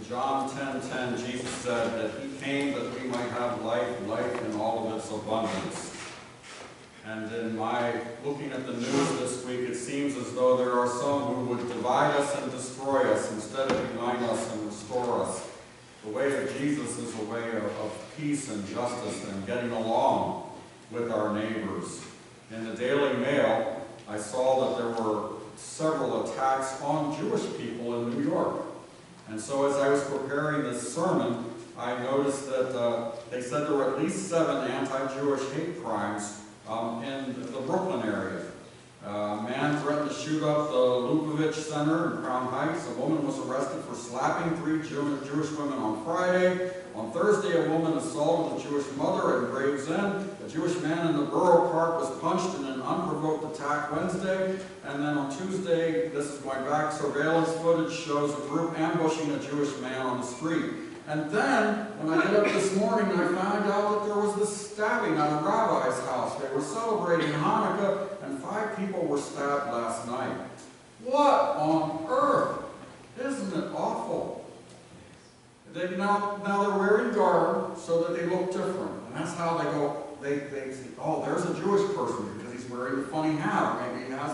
John 10:10, Jesus said that he came that we might have life in all of its abundance. And in my looking at the news this week, it seems as though there are some who would divide us and destroy us instead of unite us and restore us. The way of Jesus is a way of peace and justice and getting along with our neighbors. In the Daily Mail, I saw that there were several attacks on Jewish people in New York. And so as I was preparing this sermon, I noticed that they said there were at least 7 anti-Jewish hate crimes in the Brooklyn area. A man threatened to shoot up the Lubavitch Center in Crown Heights. A woman was arrested for slapping 3 Jewish women on Friday. On Thursday, a woman assaulted a Jewish mother at Gravesend. A Jewish man in the Borough Park was punched in an unprovoked attack Wednesday. And then on Tuesday, this is going back, surveillance footage shows a group ambushing a Jewish man on the street. And then, when I get up this morning, I found out that there was this stabbing at a rabbi's house. They were celebrating Hanukkah, and 5 people were stabbed last night. What on earth? Isn't it awful? Now they're wearing garb so that they look different. And that's how they go, they say, oh, there's a Jewish person because he's wearing the funny hat. Maybe he has,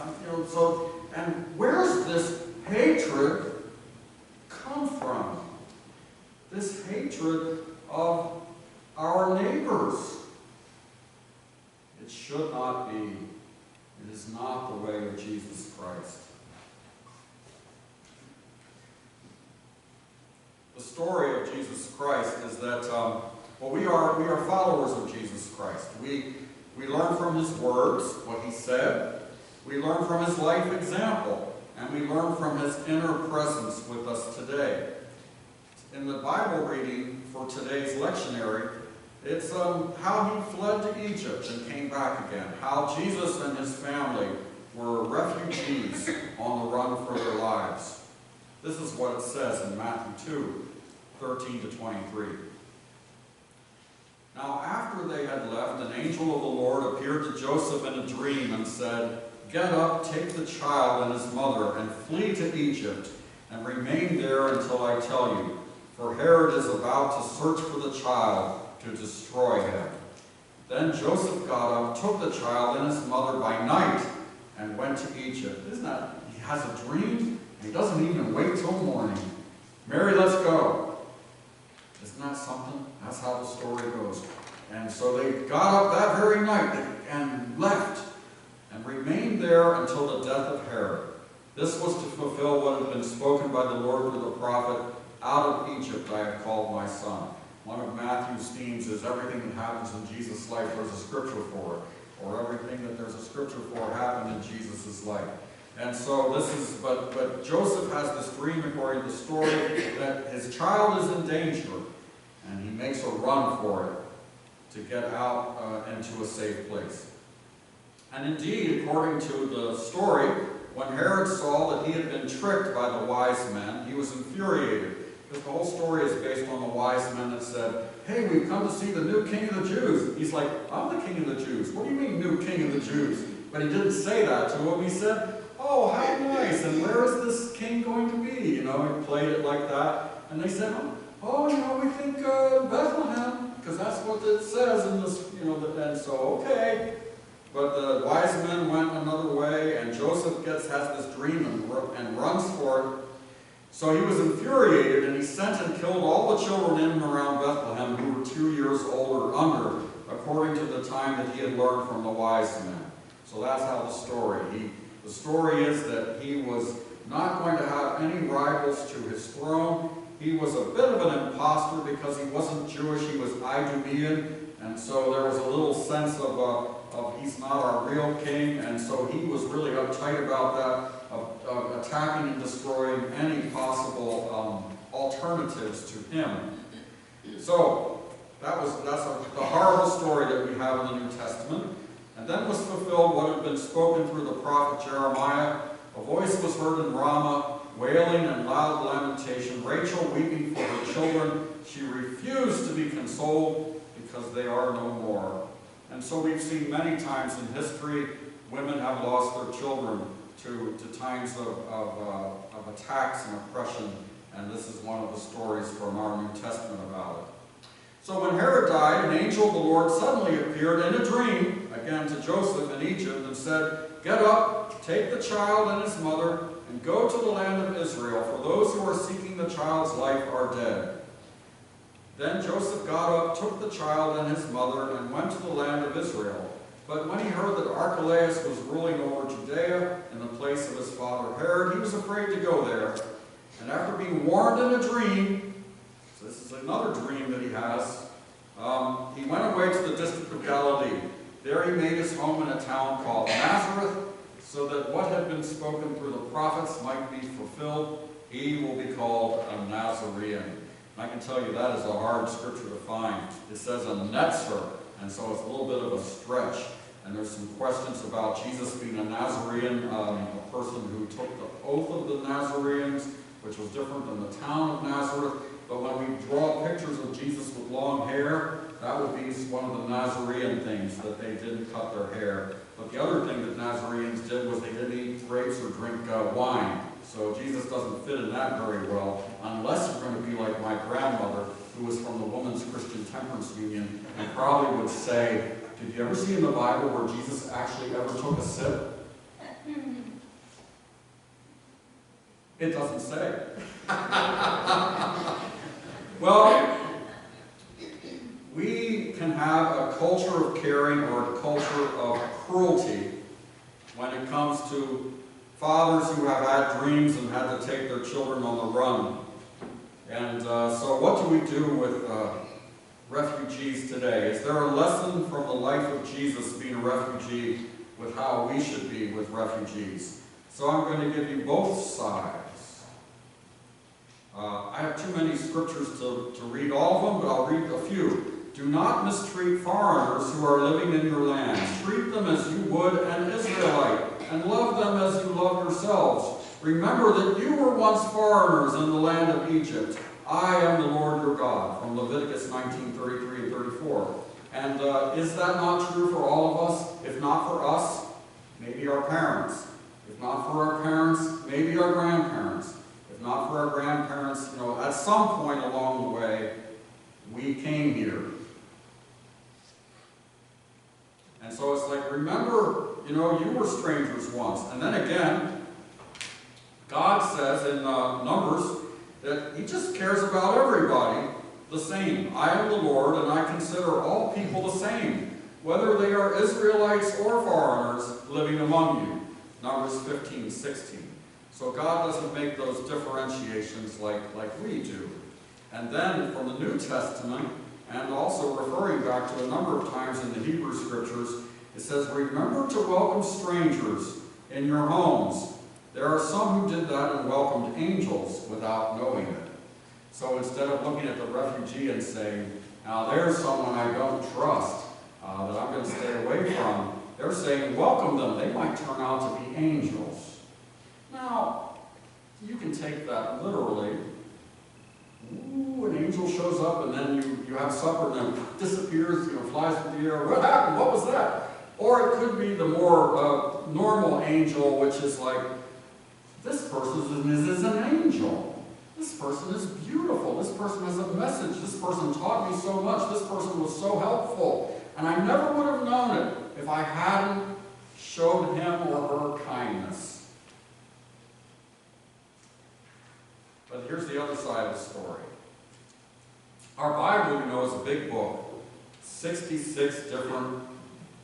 so, and where's this hatred come from? This hatred of our neighbors. It should not be. It is not the way of Jesus Christ. The story of Jesus Christ is that we are followers of Jesus Christ. We learn from his words, what he said. We learn from his life example. And we learn from his inner presence with us today. In the Bible reading for today's lectionary, it's how he fled to Egypt and came back again. How Jesus and his family were refugees on the run for their lives. This is what it says in Matthew 2:13-23. Now after they had left, an angel of the Lord appeared to Joseph in a dream and said, "Get up, take the child and his mother, and flee to Egypt, and remain there until I tell you. For Herod is about to search for the child to destroy him." Then Joseph got up, took the child and his mother by night, and went to Egypt. Isn't that, he has a dream, and he doesn't even wait till morning. "Mary, let's go." Isn't that something? That's how the story goes. And so they got up that very night and left, and remained there until the death of Herod. This was to fulfill what had been spoken by the Lord through the prophet, "Out of Egypt I have called my son." One of Matthew's themes is everything that happens in Jesus' life, there's a scripture for it. Or everything that there's a scripture for happened in Jesus' life. And so this is, but Joseph has this dream according to the story that his child is in danger. And he makes a run for it to get out into a safe place. And indeed, according to the story, when Herod saw that he had been tricked by the wise men, he was infuriated. Because the whole story is based on the wise men that said, "Hey, we've come to see the new king of the Jews." He's like, "I'm the king of the Jews." "What do you mean, new king of the Jews?" But he didn't say that to him. He said, "Oh, how nice, and where is this king going to be?" He played it like that. And they said, "Oh, we think Bethlehem, because that's what it says in this, and so, okay." But the wise men went another way, and Joseph has this dream and runs for it. So he was infuriated, and he sent and killed all the children in and around Bethlehem who were 2 years old or under, according to the time that he had learned from the wise men. So that's how the story is that he was not going to have any rivals to his throne. He was a bit of an imposter because he wasn't Jewish, he was Idumean, and so there was a little sense of he's not our real king, and so he was really uptight about that, of attacking and destroying any possible alternatives to him. So that's the horrible story that we have in the New Testament. And then was fulfilled what had been spoken through the prophet Jeremiah. A voice was heard in Ramah, wailing and loud lamentation, Rachel weeping for her children. She refused to be consoled because they are no more. And so we've seen many times in history, women have lost their children to times of attacks and oppression And this is one of the stories from our New Testament about it. So when Herod died, an angel of the Lord suddenly appeared in a dream, again to Joseph in Egypt, and said, "Get up, take the child and his mother, and go to the land of Israel, for those who are seeking the child's life are dead." Then Joseph got up, took the child and his mother, and went to the land of Israel. But when he heard that Archelaus was ruling over Judea in the place of his father Herod, he was afraid to go there. And after being warned in a dream, so this is another dream that he has, he went away to the district of Galilee. There he made his home in a town called Nazareth, so that what had been spoken through the prophets might be fulfilled. He will be called a Nazarene. I can tell you that is a hard scripture to find. It says a netzer, and so it's a little bit of a stretch. And there's some questions about Jesus being a Nazarene, a person who took the oath of the Nazarenes, which was different than the town of Nazareth. But when we draw pictures of Jesus with long hair, that would be one of the Nazarene things, that they didn't cut their hair. But the other thing that Nazarenes did was they didn't eat grapes or drink wine. So Jesus doesn't fit in that very well, unless you're going to be like my grandmother, who was from the Women's Christian Temperance Union, and probably would say, did you ever see in the Bible where Jesus actually ever took a sip? It doesn't say. Well, we can have a culture of caring or a culture of cruelty when it comes to fathers who have had dreams and had to take their children on the run. And so what do we do with refugees today? Is there a lesson from the life of Jesus being a refugee with how we should be with refugees? So I'm going to give you both sides. I have too many scriptures to read all of them, but I'll read a few. Do not mistreat foreigners who are living in your land. Treat them as you would an Israelite, and love them as you love yourselves. Remember that you were once foreigners in the land of Egypt. I am the Lord your God, from Leviticus 19:33 and 34. And is that not true for all of us? If not for us, maybe our parents. If not for our parents, maybe our grandparents. If not for our grandparents, at some point along the way, we came here. And so it's like, remember, you were strangers once. And then again, God says in Numbers that he just cares about everybody the same. I am the Lord, and I consider all people the same, whether they are Israelites or foreigners living among you. Numbers 15:16. So God doesn't make those differentiations like we do. And then from the New Testament, and also referring back to a number of times in the Hebrew Scriptures, it says, remember to welcome strangers in your homes. There are some who did that and welcomed angels without knowing it. So instead of looking at the refugee and saying, now there's someone I don't trust, that I'm going to stay away from, they're saying, welcome them. They might turn out to be angels. Now, you can take that literally. Ooh, an angel shows up and then you have supper and then disappears, flies through the air. What happened? What was that? Or it could be the more normal angel, which is like, this person is an angel. This person is beautiful. This person has a message. This person taught me so much. This person was so helpful. And I never would have known it if I hadn't showed him or her kindness. But here's the other side of the story. Our Bible, is a big book. 66 different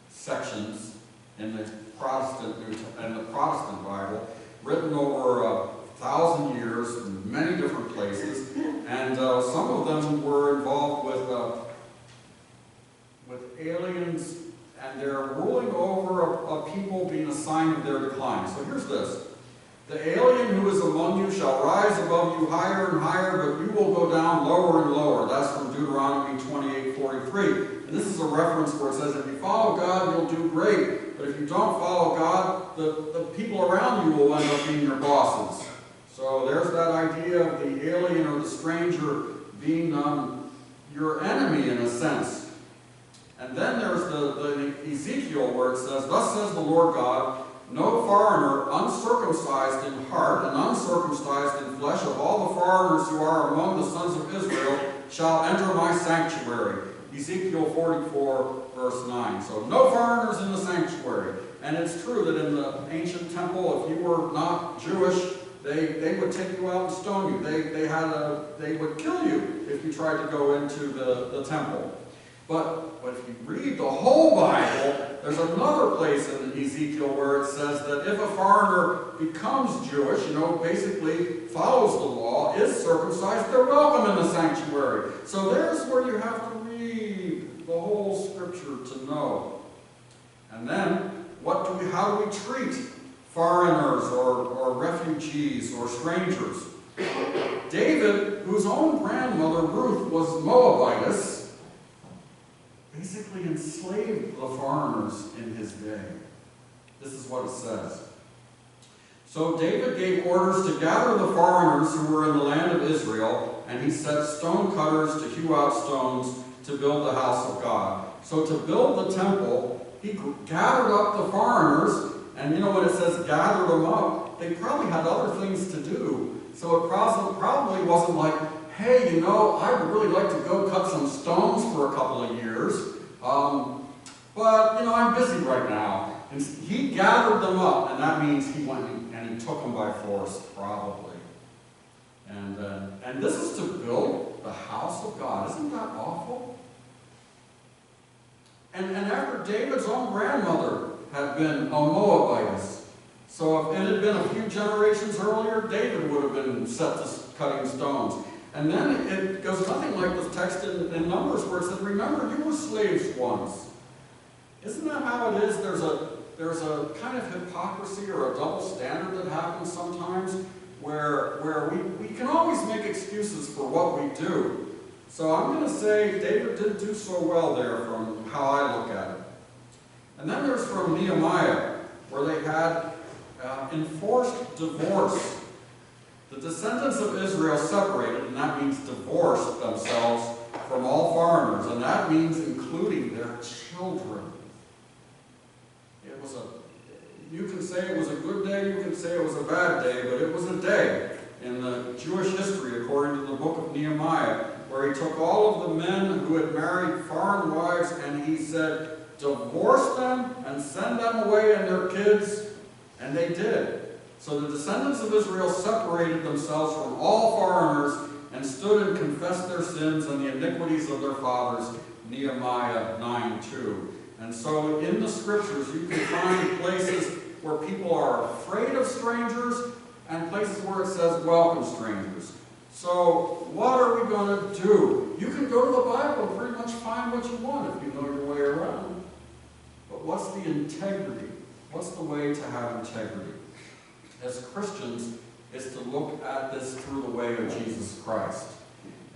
sections in the Protestant Bible, written over 1,000 years in many different places, and some of them were involved with aliens, and they're ruling over a people being a sign of their decline. So here's this. The alien who is among you shall rise above you higher and higher, but you will go down lower and lower. That's from Deuteronomy 28:43. And this is a reference where it says, if you follow God, you'll do great. But if you don't follow God, the people around you will end up being your bosses. So there's that idea of the alien or the stranger being your enemy in a sense. And then there's the Ezekiel where it says, thus says the Lord God, no foreigner uncircumcised in heart and uncircumcised in flesh of all the foreigners who are among the sons of Israel shall enter my sanctuary. Ezekiel 44, verse 9. So no foreigners in the sanctuary. And it's true that in the ancient temple, if you were not Jewish, they would take you out and stone you. They would kill you if you tried to go into the temple. But if you read the whole Bible, there's another place in Ezekiel where it says that if a foreigner becomes Jewish, basically follows the law, is circumcised, they're welcome in the sanctuary. So there's where you have to read the whole scripture to know. And then, how do we treat foreigners or refugees or strangers? David, whose own grandmother Ruth was Moabitess, basically enslaved the foreigners in his day. This is what it says. So David gave orders to gather the foreigners who were in the land of Israel, and he set stone cutters to hew out stones to build the house of God. So to build the temple, he gathered up the foreigners, and when it says gathered them up, they probably had other things to do. So it probably wasn't like, hey, I'd really like to go cut some stones for a couple of years, but, I'm busy right now. And he gathered them up, and that means he went and he took them by force, probably. And this is to build the house of God. Isn't that awful? And after David's own grandmother had been a Moabitess. So if it had been a few generations earlier, David would have been set to cutting stones. And then it goes nothing like the text in Numbers where it says, remember, you were slaves once. Isn't that how it is? There's a kind of hypocrisy or a double standard that happens sometimes where we can always make excuses for what we do. So I'm going to say David didn't do so well there from how I look at it. And then there's from Nehemiah, where they had enforced divorce. The descendants of Israel separated, and that means divorced themselves from all foreigners, and that means including their children. You can say it was a good day, you can say it was a bad day, but it was a day in the Jewish history, according to the book of Nehemiah, where he took all of the men who had married foreign wives and he said, divorce them and send them away and their kids, and they did. So the descendants of Israel separated themselves from all foreigners and stood and confessed their sins and the iniquities of their fathers, Nehemiah 9:2. And so in the scriptures you can find places where people are afraid of strangers and places where it says welcome strangers. So what are we going to do? You can go to the Bible and pretty much find what you want if you know your way around. But what's the integrity? What's the way to have integrity? As Christians, is to look at this through the way of Jesus Christ.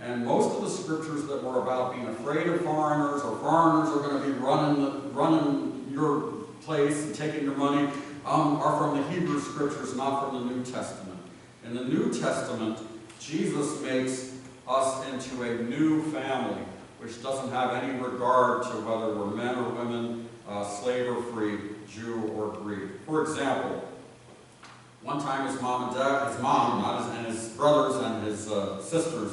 And most of the scriptures that were about being afraid of foreigners, or foreigners are going to be running your place and taking your money, are from the Hebrew scriptures, not from the New Testament. In the New Testament, Jesus makes us into a new family, which doesn't have any regard to whether we're men or women, slave or free, Jew or Greek. For example, one time his mom and dad, and his brothers and his sisters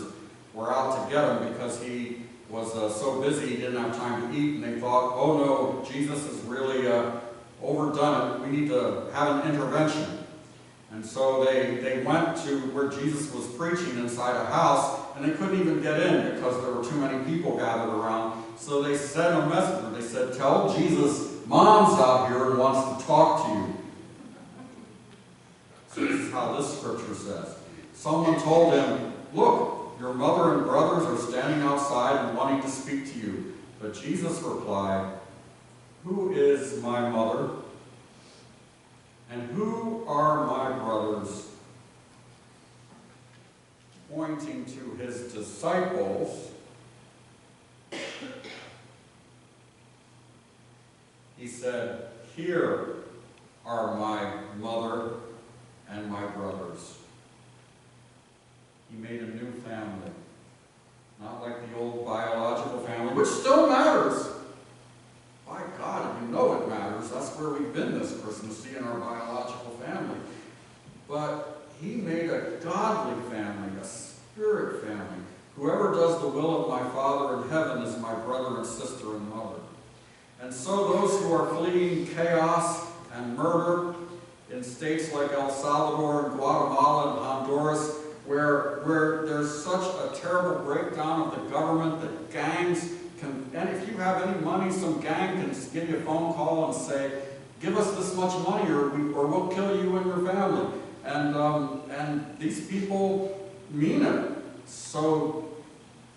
were out to get him because he was so busy he didn't have time to eat, and they thought, oh no, Jesus has really overdone it. We need to have an intervention. And so they went to where Jesus was preaching inside a house, and they couldn't even get in because there were too many people gathered around. So they sent a messenger. They said, tell Jesus, Mom's out here and wants to talk to you. So this is how this scripture says. Someone told him, look, your mother and brothers are standing outside and wanting to speak to you. But Jesus replied, who is my mother? And who are my brothers? Pointing to his disciples, he said, here are my mother and my brothers. He made a new family. Not like the old biological family, which still matters. By God, if you know it matters, that's where we've been this Christmas, seeing our biological family. But he made a godly family, a Whoever does the will of my Father in heaven is my brother and sister and mother. And so those who are fleeing chaos and murder in states like El Salvador and Guatemala and Honduras, where there's such a terrible breakdown of the government that gangs can, and if you have any money, some gang can give you a phone call and say, give us this much money or we'll kill you and your family. And these people mean it. So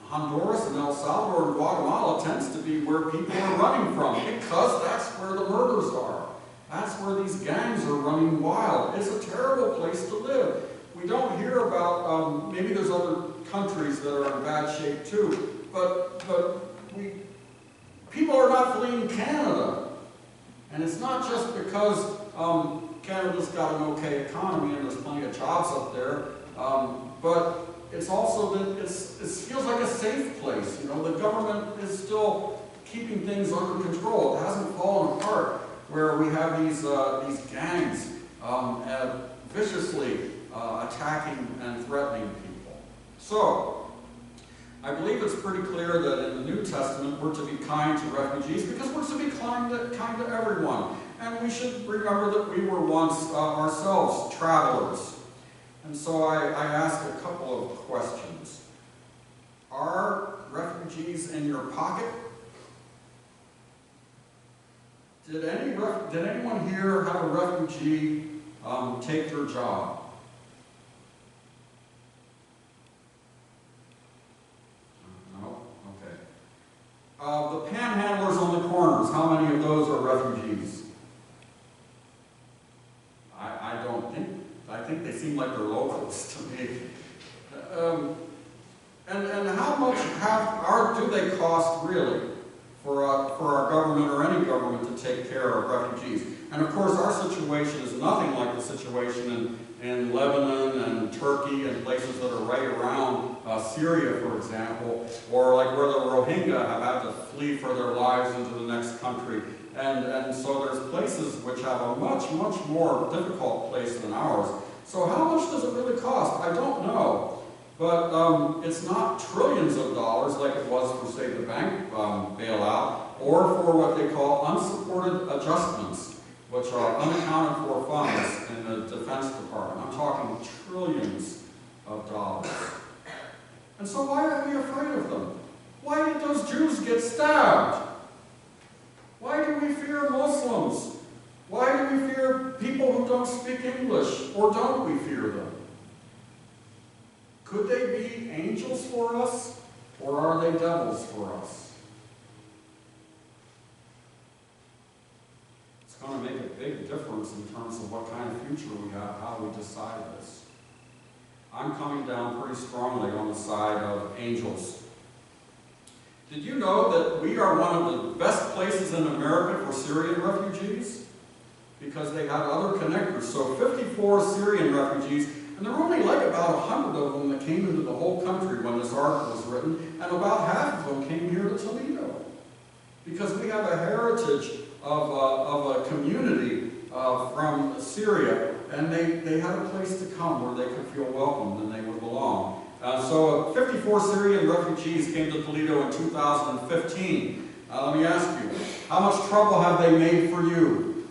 Honduras and El Salvador and Guatemala tends to be where people are running from because that's where the murders are. That's where these gangs are running wild. It's a terrible place to live. We don't hear about, maybe there's other countries that are in bad shape too, but people are not fleeing Canada. And it's not just because Canada's got an okay economy and there's plenty of jobs up there, but it's also that it feels like a safe place. You know, the government is still keeping things under control. It hasn't fallen apart where we have these gangs viciously attacking and threatening people. So, I believe it's pretty clear that in the New Testament we're to be kind to refugees because we're to be kind to everyone. And we should remember that we were once ourselves travelers. And so I ask a couple of questions. Are refugees in your pocket? Did anyone here have a refugee take their job? No? Okay. The panhandlers on the corners, how many of those are refugees? I think they seem like they're locals to me. And how much do they cost really for our government or any government to take care of refugees? And of course our situation is nothing like the situation in Lebanon and Turkey and places that are right around Syria, for example, or like where the Rohingya have had to flee for their lives into the next country. And so there's places which have a much, much more difficult place than ours. So how much does it really cost? I don't know. But it's not trillions of dollars like it was for, say, the bank bailout, or for what they call unsupported adjustments, which are unaccounted for funds in the Defense Department. I'm talking trillions of dollars. And so why are we afraid of them? Why did those Jews get stabbed? Why do we fear Muslims? Why do we fear people who don't speak English? Or don't we fear them? Could they be angels for us? Or are they devils for us? It's going to make a big difference in terms of what kind of future we have, how we decide this. I'm coming down pretty strongly on the side of angels. Did you know that we are one of the best places in America for Syrian refugees? Because they had other connectors. So 54 Syrian refugees, and there were only like about 100 of them that came into the whole country when this article was written, and about half of them came here to Toledo. Because we have a heritage of a community from Syria, and they had a place to come where they could feel welcomed and they would belong. So 54 Syrian refugees came to Toledo in 2015. Let me ask you, how much trouble have they made for you?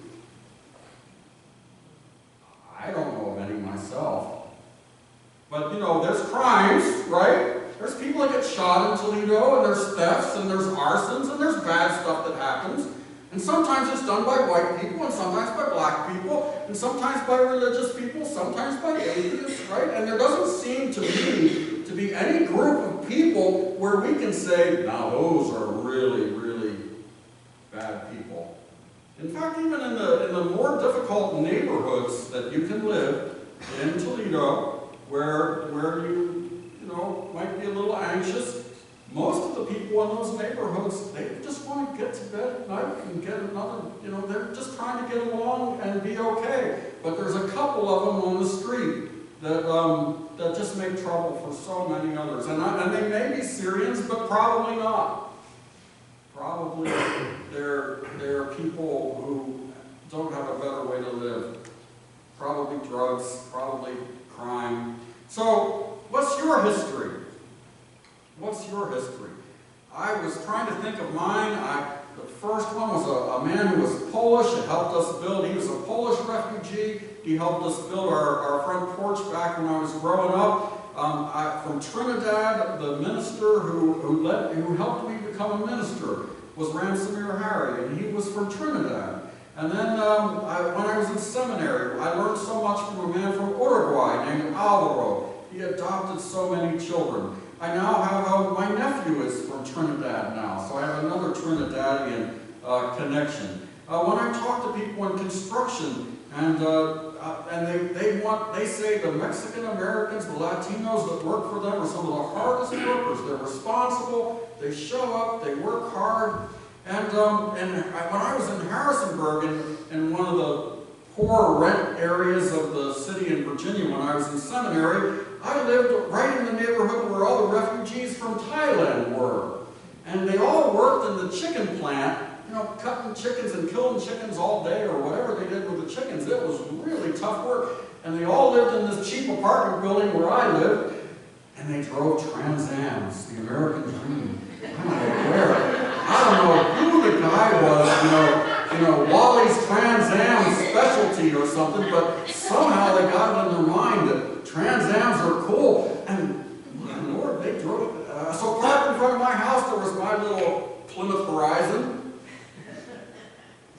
I don't know of any myself. But, you know, there's crimes, right? There's people that get shot in Toledo, and there's thefts, and there's arsons, and there's bad stuff that happens. And sometimes it's done by white people, and sometimes by black people, and sometimes by religious people, sometimes by atheists, right? And there doesn't seem to me to be any group of people where we can say, now those are really, really bad people. In fact, even in the more difficult neighborhoods that you can live in Toledo, where you know, might be a little anxious, most of the people in those neighborhoods, they just want to get to bed at night and get another, you know, they're just trying to get along and be okay. But there's a couple of them on the street that just make trouble for so many others. And they may be Syrians, but probably not. Probably they're people who don't have a better way to live. Probably drugs, probably crime. So, what's your history? What's your history? I was trying to think of mine. The first one was a man who was Polish and helped us build. He was a Polish refugee. He helped us build our front porch back when I was growing up. From Trinidad, the minister who helped me become a minister was Ramsamir Harry, and he was from Trinidad. And then when I was in seminary, I learned so much from a man from Uruguay named Alvaro. He adopted so many children. I now have my nephew is from Trinidad now, so I have another Trinidadian connection. When I talk to people in construction, and they say the Mexican Americans, the Latinos that work for them are some of the hardest workers. They're responsible, they show up, they work hard. And when I was in Harrisonburg, in one of the poor rent areas of the city in Virginia when I was in seminary, I lived right in the neighborhood where all the refugees from Thailand were. And they all worked in the chicken plant, you know, cutting chickens and killing chickens all day or whatever they did with the chickens. It was really tough work. And they all lived in this cheap apartment building where I lived. And they drove Trans Ams, the American dream. I don't know who the guy was, you know, Wally's Trans Am specialty or something, but somehow they got it in their mind that Trans Ams are cool. And Lord, they drove. So parked in front of my house, there was my little Plymouth Horizon,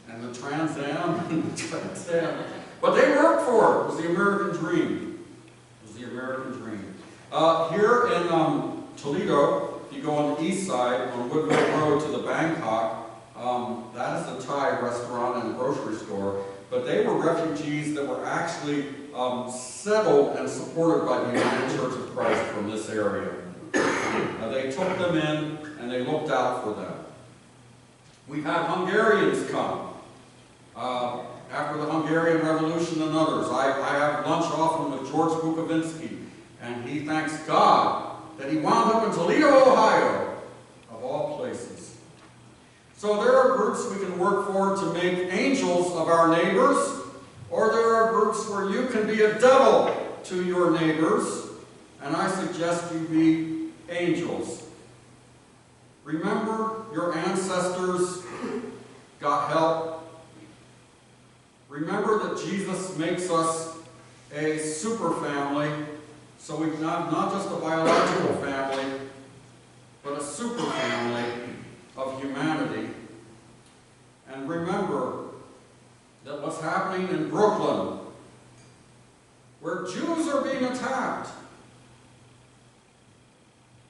and the Trans Am, and the Trans Am. But they worked for it. It was the American dream. It was the American dream. Here in Toledo, if you go on the east side, on Woodville Road to the Bangkok, that is a Thai restaurant and grocery store. But they were refugees that were actually settled and supported by the United Church of Christ from this area. They took them in and they looked out for them. We've had Hungarians come. After the Hungarian Revolution and others, I have lunch often with George Bukovinsky, and he thanks God that he wound up in Toledo, Ohio, of all places. So there are groups we can work for to make angels of our neighbors, or there are groups where you can be a devil to your neighbors, and I suggest you be angels. Remember your ancestors got help. Remember that Jesus makes us a super family, so we're not just a biological family, but a super family of humanity. And remember that what's happening in Brooklyn, where Jews are being attacked,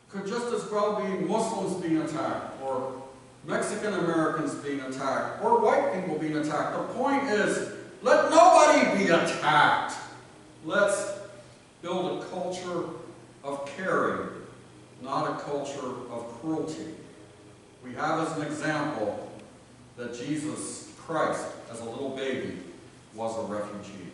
could just as well be Muslims being attacked, or Mexican Americans being attacked, or white people being attacked. The point is, let nobody be attacked. Let's build a culture of caring, not a culture of cruelty. We have as an example that Jesus Christ, as a little baby, was a refugee.